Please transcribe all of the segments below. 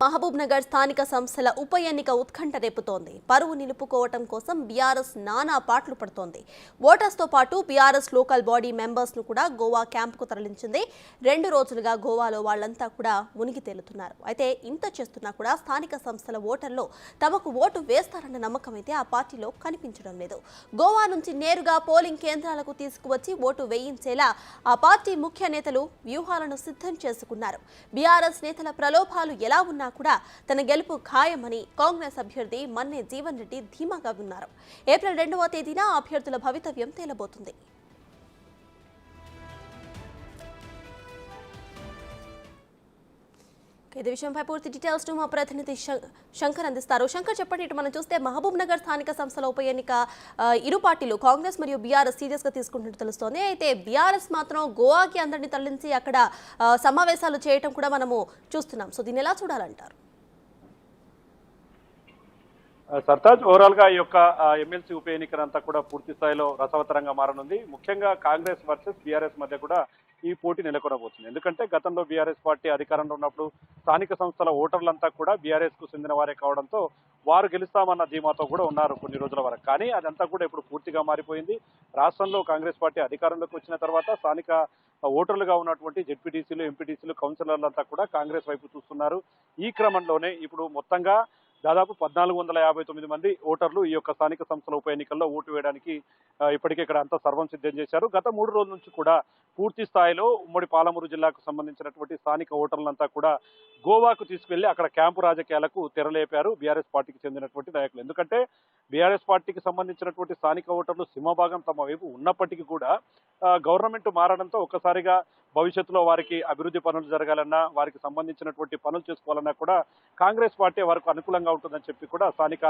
మహబూబ్ నగర్ స్థానిక సంస్థల ఉప ఎన్నిక ఉత్కంఠ రేపుతోంది. పరువు నిలుపుకోవటం కోసం బీఆర్ఎస్ నానా పాటలు పడుతోంది. ఓటర్స్తో పాటు బీఆర్ఎస్ లోకల్ బాడీ మెంబర్స్ ను కూడా గోవా క్యాంపుకు తరలించింది. 2 రోజులుగా గోవాలో వాళ్లంతా కూడా మునిగి తేలుతున్నారు. అయితే ఇంత చేస్తున్నా కూడా స్థానిక సంస్థల ఓటర్లు తమకు ఓటు వేస్తారన్న నమ్మకం అయితే ఆ పార్టీలో కనిపించడం లేదు. గోవా నుంచి నేరుగా పోలింగ్ కేంద్రాలకు తీసుకువచ్చి ఓటు వేయించేలా ఆ పార్టీ ముఖ్య నేతలు వ్యూహాలను సిద్ధం చేసుకున్నారు. బీఆర్ఎస్ నేతల ప్రలోభాలు ఎలా ఉన్నా కూడా తన గెలుపు ఖాయమని కాంగ్రెస్ అభ్యర్థి మన్నే జీవన్ రెడ్డి ధీమాగా ఉన్నారు. ఏప్రిల్ 2వ తేదీన అభ్యర్థుల భవితవ్యం తేలబోతుంది. ఇదే విషయంపై పూర్తి డీటెయిల్స్ మా ప్రతినిధి శంకర్ అందిస్తారు. శంకర్, చెప్పండి. ఇటు మనం చూస్తే మహబూబ్ నగర్ స్థానిక సంస్థల ఉప ఎన్నిక ఇరు పార్టీలు కాంగ్రెస్ మరియు బీఆర్ఎస్ సీరియస్ గా తీసుకుంటున్నట్టు తెలుస్తోంది. అయితే బీఆర్ఎస్ మాత్రం గోవాకి అందరినీ తరలించి అక్కడ సమావేశాలు చేయటం కూడా మనము చూస్తున్నాం. సో దీన్ని ఎలా చూడాలంటారు? సర్తాజ్, ఓవరాల్ గా ఈ యొక్క ఎమ్మెల్సీ ఉప ఎన్నికనంతా కూడా పూర్తి స్థాయిలో రసవత్తరంగా మారనుంది. ముఖ్యంగా కాంగ్రెస్ వర్సెస్ బీఆర్ఎస్ మధ్య కూడా ఈ పోటీ నెలకొనబోతుంది. ఎందుకంటే గతంలో బీఆర్ఎస్ పార్టీ అధికారంలో ఉన్నప్పుడు స్థానిక సంస్థల ఓటర్లంతా కూడా బీఆర్ఎస్ కు చెందిన వారే కావడంతో వారు గెలుస్తామన్న ధీమాతో కూడా ఉన్నారు కొన్ని రోజుల వరకు. కానీ అదంతా కూడా ఇప్పుడు పూర్తిగా మారిపోయింది. రాష్ట్రంలో కాంగ్రెస్ పార్టీ అధికారంలోకి వచ్చిన తర్వాత స్థానిక ఓటర్లుగా ఉన్నటువంటి జెడ్పీటీసీలు, ఎంపీటీసీలు, కౌన్సిలర్లంతా కూడా కాంగ్రెస్ వైపు చూస్తున్నారు. ఈ క్రమంలోనే ఇప్పుడు మొత్తంగా దాదాపు 1459 మంది ఓటర్లు ఈ యొక్క స్థానిక సంస్థల ఉప ఎన్నికల్లో ఓటు వేయడానికి ఇప్పటికే ఇక్కడ అంతా సర్వం సిద్ధం చేశారు. గత 3 రోజుల నుంచి కూడా పూర్తి స్థాయిలో ఉమ్మడి పాలమూరు జిల్లాకు సంబంధించినటువంటి స్థానిక ఓటర్లంతా కూడా గోవాకు తీసుకెళ్లి అక్కడ క్యాంపు రాజకీయాలకు తెరలేపారు బీఆర్ఎస్ పార్టీకి చెందినటువంటి నాయకులు. ఎందుకంటే బీఆర్ఎస్ పార్టీకి సంబంధించినటువంటి స్థానిక ఓటర్లు సింహభాగం తమ వైపు ఉన్నప్పటికీ కూడా గవర్నమెంట్ మారడంతో ఒక్కసారిగా భవిష్యత్తులో వారికి అభివృద్ధి పనులు జరగాలన్నా, వారికి సంబంధించినటువంటి పనులు చేసుకోవాలన్నా కూడా కాంగ్రెస్ పార్టీ వారికి అనుకూలంగా ఉంటుందని చెప్పి కూడా స్థానిక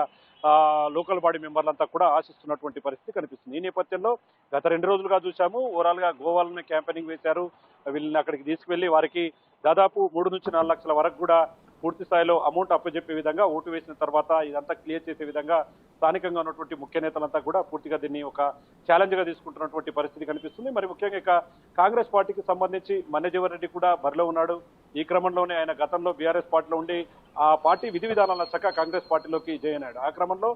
లోకల్ బాడీ మెంబర్లంతా కూడా ఆశిస్తున్నటువంటి పరిస్థితి కనిపిస్తుంది. ఈ నేపథ్యంలో గత 2 రోజులుగా చూసాము. ఓవరాల్ గా గోవాలోనే క్యాంపెయినింగ్ వేశారు. వీళ్ళని అక్కడికి తీసుకువెళ్లి వారికి దాదాపు 3 నుంచి 4 లక్షల వరకు కూడా పూర్తి స్థాయిలో అమౌంట్ అప్పచెప్పే విధంగా, ఓటు వేసిన తర్వాత ఇదంతా క్లియర్ చేసే విధంగా స్థానికంగా ఉన్నటువంటి ముఖ్య నేతలంతా కూడా పూర్తిగా దీన్ని ఒక ఛాలెంజ్ గా తీసుకుంటున్నటువంటి పరిస్థితి కనిపిస్తుంది. మరి ముఖ్యంగా ఇక కాంగ్రెస్ పార్టీకి సంబంధించి మన్నే జీవన్ రెడ్డి కూడా బరిలో ఉన్నాడు. ఈ క్రమంలోనే ఆయన గతంలో బీఆర్ఎస్ పార్టీలో ఉండి ఆ పార్టీ విధి విధానాల నచ్చక కాంగ్రెస్ పార్టీలోకి జాయిన్ అయ్యాడు. ఆ క్రమంలో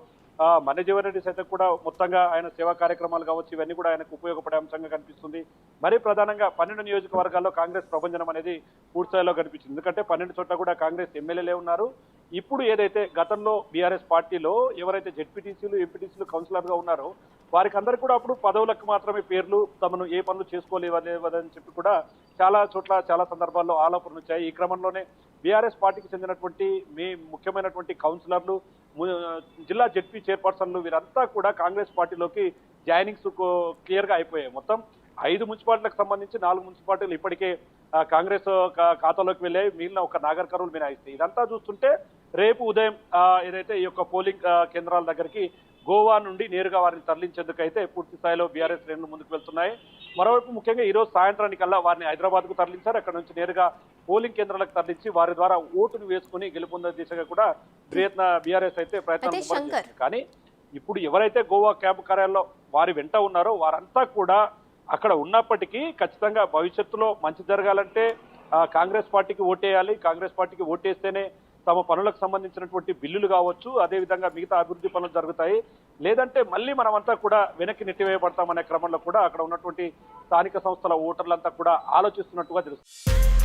మన్నే జీవన్ రెడ్డి సైతం కూడా మొత్తంగా ఆయన సేవా కార్యక్రమాలు కావచ్చు, ఇవన్నీ కూడా ఆయనకు ఉపయోగపడే అంశంగా కనిపిస్తుంది. మరీ ప్రధానంగా 12 నియోజకవర్గాల్లో కాంగ్రెస్ ప్రభంజనం అనేది పూర్తిస్థాయిలో కనిపించింది. ఎందుకంటే 12 చోట్ల కూడా కాంగ్రెస్ ఎమ్మెల్యేలే ఉన్నారు. ఇప్పుడు ఏదైతే గతంలో బీఆర్ఎస్ పార్టీలో ఎవరైతే జెడ్పీటీసీలు, ఎంపీటీసీలు, కౌన్సిలర్ గా ఉన్నారో వారికి అందరికీ కూడా అప్పుడు పదవులకు మాత్రమే పేర్లు, తమను ఏ పనులు చేసుకోలేవని చెప్పి కూడా చాలా చోట్ల చాలా సందర్భాల్లో ఆరోపణలు వచ్చాయి. ఈ క్రమంలోనే బీఆర్ఎస్ పార్టీకి చెందినటువంటి ముఖ్యమైనటువంటి కౌన్సిలర్లు, జిల్లా జెడ్పీ చైర్పర్సన్లు వీరంతా కూడా కాంగ్రెస్ పార్టీలోకి జాయినింగ్స్ క్లియర్ గా అయిపోయాయి. మొత్తం 5 మున్సిపాలిటీలకు సంబంధించి 4 మున్సిపాలిటీలు ఇప్పటికే కాంగ్రెస్ ఖాతాలోకి వెళ్ళాయి. మిగిలిన ఒక నాగర్ కర్నూలు మినహాయిస్తే ఇదంతా చూస్తుంటే రేపు ఉదయం ఏదైతే ఈ యొక్క పోలింగ్ కేంద్రాల దగ్గరికి గోవా నుండి నేరుగా వారిని తరలించేందుకు అయితే పూర్తి స్థాయిలో బీఆర్ఎస్ శ్రేణులు ముందుకు వెళ్తున్నాయి. మరోవైపు ముఖ్యంగా ఈ రోజు సాయంత్రానికల్లా వారిని హైదరాబాద్ కు తరలించారు. అక్కడ నుంచి నేరుగా పోలింగ్ కేంద్రాలకు తరలించి వారి ద్వారా ఓటును వేసుకుని గెలుపొందే దిశగా కూడా బీఆర్ఎస్ అయితే ప్రయత్నం. కానీ ఇప్పుడు ఎవరైతే గోవా క్యాంపు కార్యాలయంలో వారి వెంట ఉన్నారో వారంతా కూడా అక్కడ ఉన్నప్పటికీ ఖచ్చితంగా భవిష్యత్తులో మంచి జరగాలంటే కాంగ్రెస్ పార్టీకి ఓటేయాలి. కాంగ్రెస్ పార్టీకి ఓటేస్తేనే తమ పనులకు సంబంధించినటువంటి బిల్లులు కావచ్చు, అదేవిధంగా మిగతా అభివృద్ధి పనులు జరుగుతాయి. లేదంటే మళ్ళీ మనమంతా కూడా వెనక్కి నెట్టివేయబడతామనే క్రమంలో కూడా అక్కడ ఉన్నటువంటి స్థానిక సంస్థల ఓటర్లంతా కూడా ఆలోచిస్తున్నట్టుగా తెలుస్తుంది.